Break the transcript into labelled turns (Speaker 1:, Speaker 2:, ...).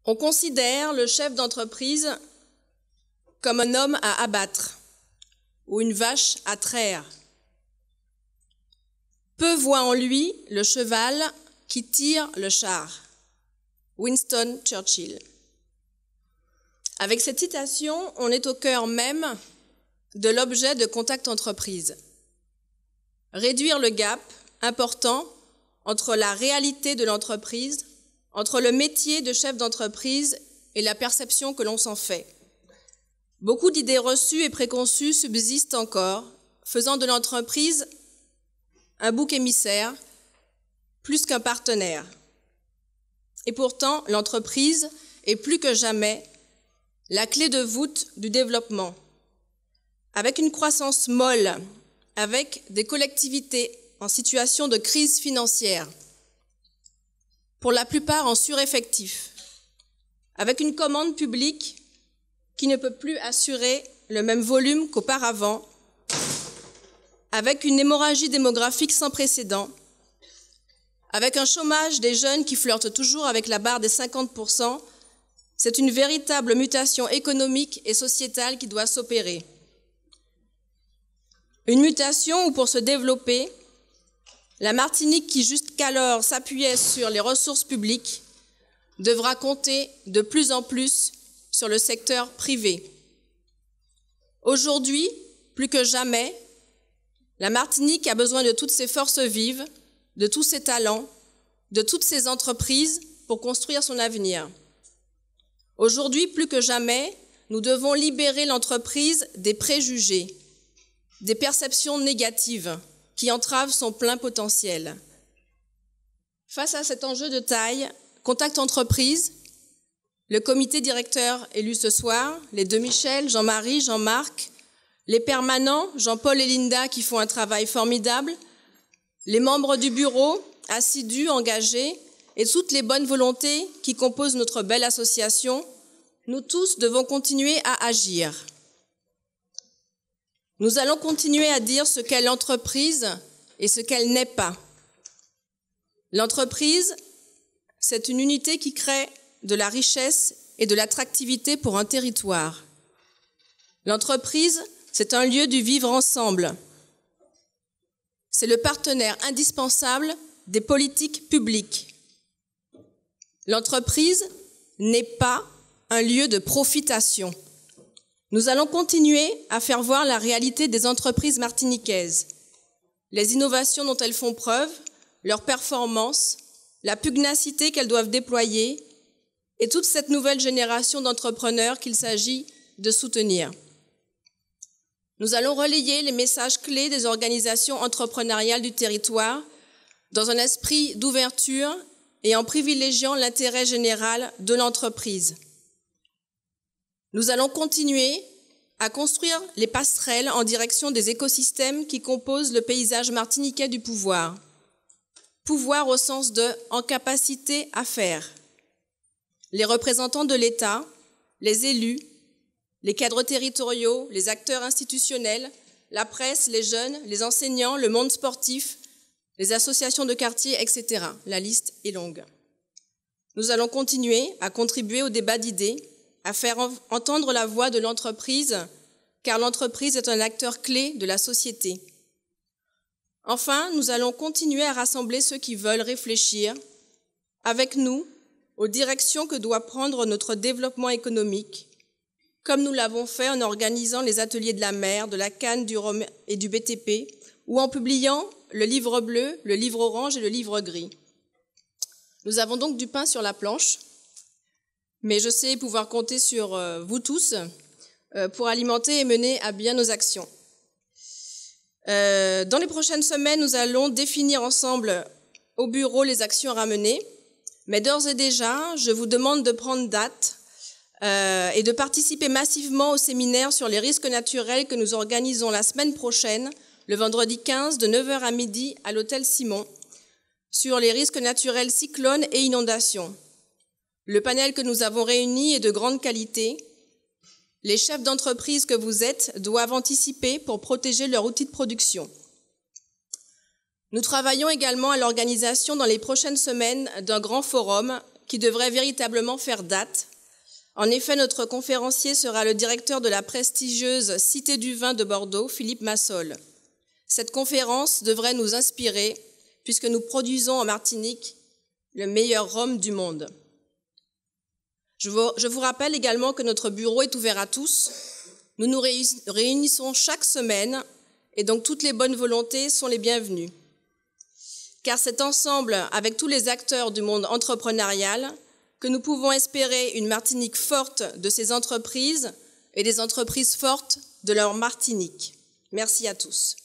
Speaker 1: On considère le chef d'entreprise comme un homme à abattre ou une vache à traire. Peu voient en lui le cheval qui tire le char. Winston Churchill. Avec cette citation, on est au cœur même de l'objet de Contact Entreprise. Réduire le gap important entre la réalité de l'entreprise, entre le métier de chef d'entreprise et la perception que l'on s'en fait. Beaucoup d'idées reçues et préconçues subsistent encore, faisant de l'entreprise un bouc émissaire plus qu'un partenaire. Et pourtant, l'entreprise est plus que jamais la clé de voûte du développement. Avec une croissance molle, avec des collectivités en situation de crise financière, pour la plupart en sureffectif, avec une commande publique qui ne peut plus assurer le même volume qu'auparavant, avec une hémorragie démographique sans précédent, avec un chômage des jeunes qui flirtent toujours avec la barre des 50%, c'est une véritable mutation économique et sociétale qui doit s'opérer. Une mutation où, pour se développer, la Martinique, qui jusqu'alors s'appuyait sur les ressources publiques, devra compter de plus en plus sur le secteur privé. Aujourd'hui, plus que jamais, la Martinique a besoin de toutes ses forces vives, de tous ses talents, de toutes ses entreprises pour construire son avenir. Aujourd'hui, plus que jamais, nous devons libérer l'entreprise des préjugés, des perceptions négatives qui entravent son plein potentiel. Face à cet enjeu de taille, Contact Entreprise, le comité directeur élu ce soir, les deux Michel, Jean-Marie, Jean-Marc, les permanents, Jean-Paul et Linda qui font un travail formidable, les membres du bureau, assidus, engagés, et toutes les bonnes volontés qui composent notre belle association, nous tous devons continuer à agir. Nous allons continuer à dire ce qu'est l'entreprise et ce qu'elle n'est pas. L'entreprise, c'est une unité qui crée de la richesse et de l'attractivité pour un territoire. L'entreprise, c'est un lieu du vivre ensemble. C'est le partenaire indispensable des politiques publiques. L'entreprise n'est pas un lieu de profitation. Nous allons continuer à faire voir la réalité des entreprises martiniquaises, les innovations dont elles font preuve, leurs performances, la pugnacité qu'elles doivent déployer et toute cette nouvelle génération d'entrepreneurs qu'il s'agit de soutenir. Nous allons relayer les messages clés des organisations entrepreneuriales du territoire dans un esprit d'ouverture et en privilégiant l'intérêt général de l'entreprise. Nous allons continuer à construire les passerelles en direction des écosystèmes qui composent le paysage martiniquais du pouvoir. Pouvoir au sens de en capacité à faire. Les représentants de l'État, les élus, les cadres territoriaux, les acteurs institutionnels, la presse, les jeunes, les enseignants, le monde sportif, les associations de quartier, etc. La liste est longue. Nous allons continuer à contribuer au débat d'idées, à faire entendre la voix de l'entreprise, car l'entreprise est un acteur clé de la société. Enfin, nous allons continuer à rassembler ceux qui veulent réfléchir avec nous aux directions que doit prendre notre développement économique, comme nous l'avons fait en organisant les ateliers de la mer, de la canne, du rhum et du BTP, ou en publiant le livre bleu, le livre orange et le livre gris. Nous avons donc du pain sur la planche, mais je sais pouvoir compter sur vous tous pour alimenter et mener à bien nos actions. Dans les prochaines semaines, nous allons définir ensemble au bureau les actions à mener, mais d'ores et déjà, je vous demande de prendre date et de participer massivement au séminaire sur les risques naturels que nous organisons la semaine prochaine, le vendredi 15, de 9h à midi à l'hôtel Simon, sur les risques naturels cyclones et inondations. Le panel que nous avons réuni est de grande qualité. Les chefs d'entreprise que vous êtes doivent anticiper pour protéger leur outil de production. Nous travaillons également à l'organisation dans les prochaines semaines d'un grand forum qui devrait véritablement faire date. En effet, notre conférencier sera le directeur de la prestigieuse Cité du Vin de Bordeaux, Philippe Massol. Cette conférence devrait nous inspirer puisque nous produisons en Martinique le meilleur rhum du monde. Je vous rappelle également que notre bureau est ouvert à tous. Nous nous réunissons chaque semaine et donc toutes les bonnes volontés sont les bienvenues. Car c'est ensemble, avec tous les acteurs du monde entrepreneurial, que nous pouvons espérer une Martinique forte de ses entreprises et des entreprises fortes de leur Martinique. Merci à tous.